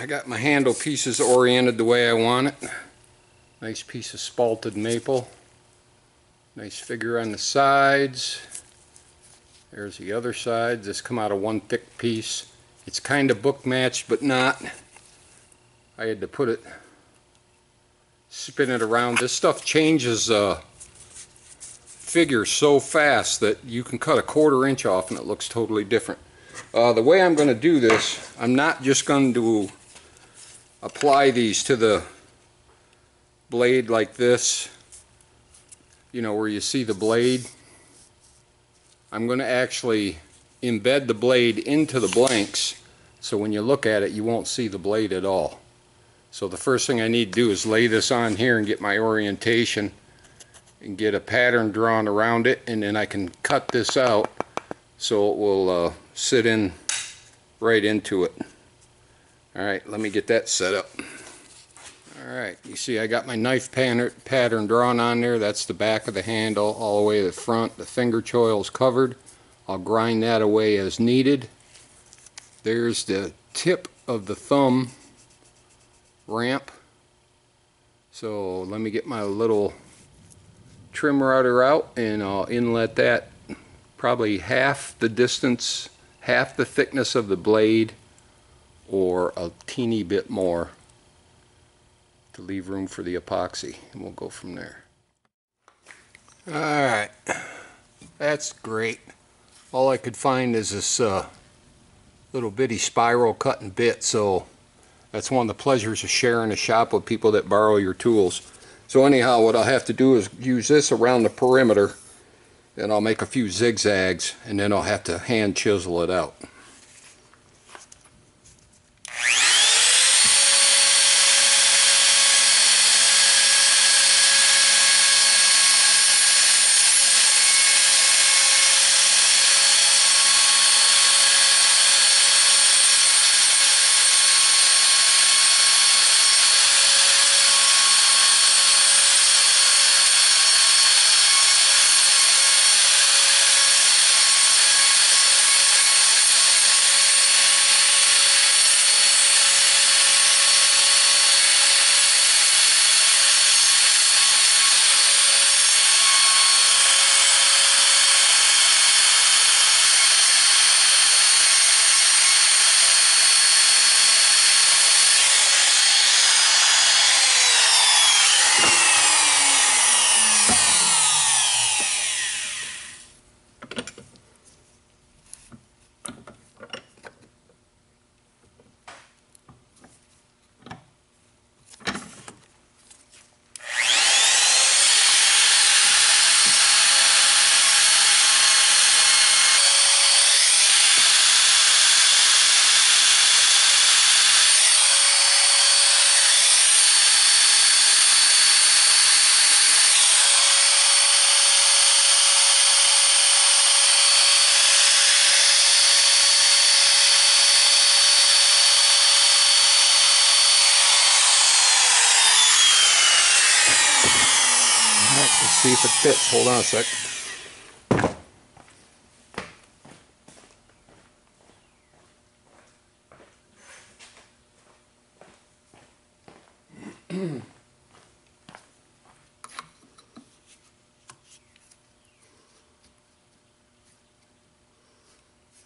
I got my handle pieces oriented the way I want it. Nice piece of spalted maple. Nice figure on the sides. There's the other side. This come out of one thick piece. It's kind of book matched, but not. I had to put it, spin it around. This stuff changes figure so fast that you can cut a 1/4 inch off and it looks totally different. The way I'm going to do this, I'm not just going to apply these to the blade like this, you know, where you see the blade. I'm going to actually embed the blade into the blanks, so when you look at it you won't see the blade at all. So the first thing I need to do is lay this on here and get my orientation and get a pattern drawn around it, and then I can cut this out so it will sit in right into it. Alright, let me get that set up. Alright, you see I got my knife pattern drawn on there. That's the back of the handle all the way to the front. The finger choil is covered. I'll grind that away as needed. There's the tip of the thumb ramp. So let me get my little trim router out and I'll inlet that probably half the distance, half the thickness of the blade, or a teeny bit more to leave room for the epoxy, and we'll go from there. Alright, that's great. All I could find is this little bitty spiral cutting bit, so that's one of the pleasures of sharing a shop with people that borrow your tools. So anyhow, what I'll have to do is use this around the perimeter, and I'll make a few zigzags, and then I'll have to hand chisel it out. Let's see if it fits. Hold on a sec.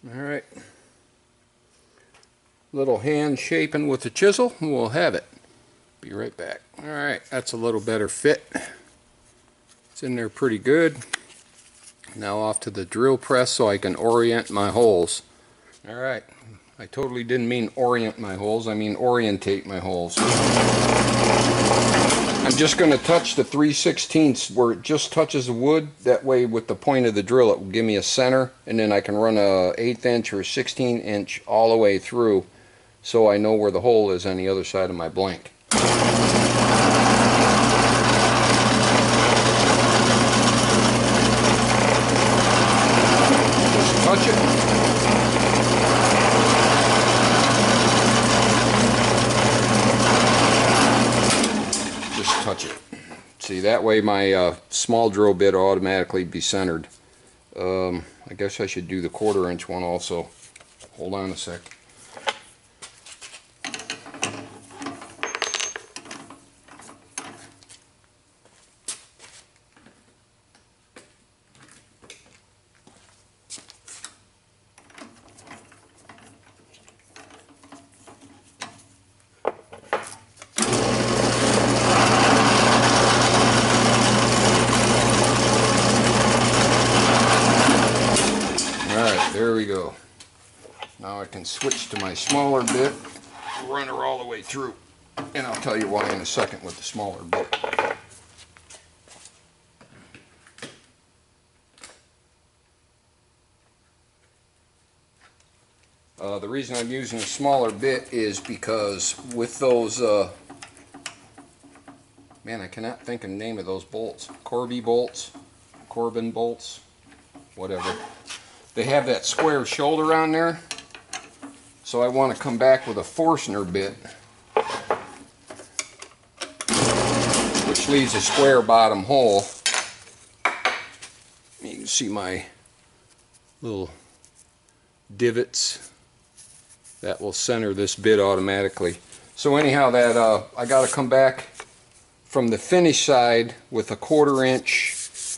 Alright. Little hand shaping with the chisel, and we'll have it. Be right back. Alright, that's a little better fit. It's in there pretty good. Now off to the drill press so I can orient my holes. Alright, I totally didn't mean orient my holes, I mean orientate my holes. I'm just going to touch the 3/16 where it just touches the wood. That way with the point of the drill it will give me a center, and then I can run a 1/8 inch or a 16 inch all the way through so I know where the hole is on the other side of my blank. Touch it. Just touch it. See, that way my small drill bit will automatically be centered. I guess I should do the 1/4 inch one also. Hold on a sec. Now I can switch to my smaller bit, run her all the way through, and I'll tell you why in a second with the smaller bit. The reason I'm using a smaller bit is because with those, man, I cannot think of the name of those bolts. Corbin bolts, whatever. They have that square shoulder on there, so I want to come back with a Forstner bit, which leaves a square bottom hole. You can see my little divots that will center this bit automatically. So anyhow, that I got to come back from the finish side with a 1/4 inch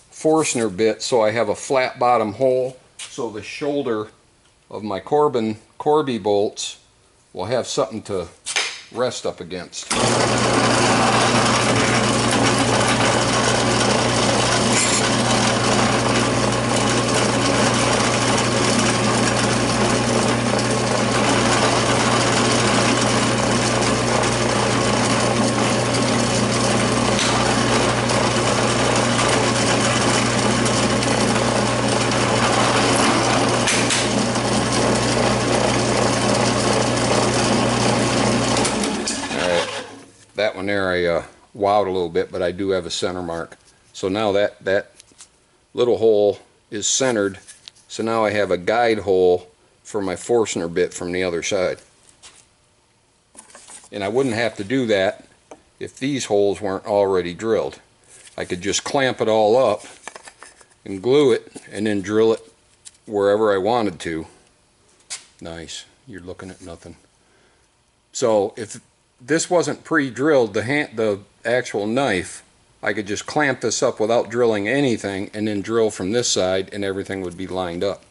Forstner bit, so I have a flat bottom hole, so the shoulder of my Corby bolts will have something to rest up against. That one there I wowed a little bit, but I do have a center mark. So now that little hole is centered, so now I have a guide hole for my Forstner bit from the other side. And I wouldn't have to do that if these holes weren't already drilled. I could just clamp it all up and glue it and then drill it wherever I wanted to. Nice, you're looking at nothing. So if this wasn't pre-drilled, the actual knife, I could just clamp this up without drilling anything and then drill from this side and everything would be lined up.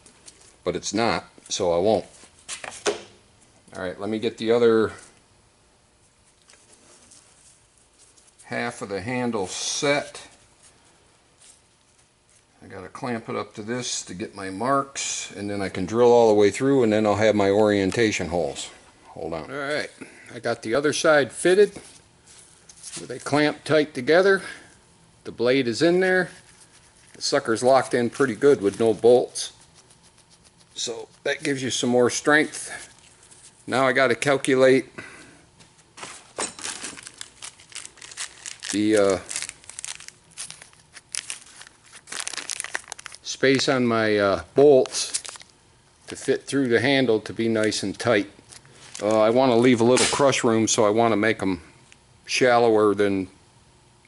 But it's not, so I won't. Alright, let me get the other half of the handle set. I gotta clamp it up to this to get my marks, and then I can drill all the way through, and then I'll have my orientation holes. Hold on. Alright, I got the other side fitted. They clamp tight together. The blade is in there. The sucker's locked in pretty good with no bolts. So that gives you some more strength. Now I got to calculate the space on my bolts to fit through the handle to be nice and tight. I want to leave a little crush room, so I want to make them shallower than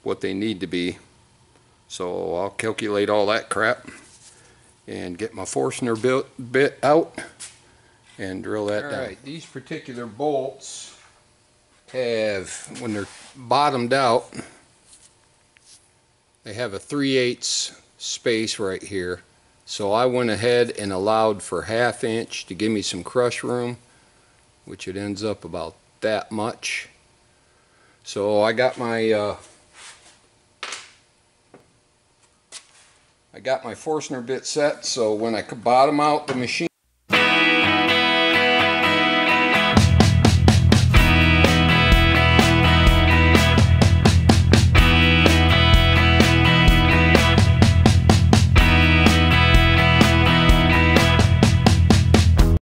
what they need to be. So I'll calculate all that crap and get my Forstner bit out and drill that down. Alright, these particular bolts have, when they're bottomed out, they have a 3/8 space right here. So I went ahead and allowed for 1/2 inch to give me some crush room, which it ends up about that much. So I got my Forstner bit set, so when I bottom out the machine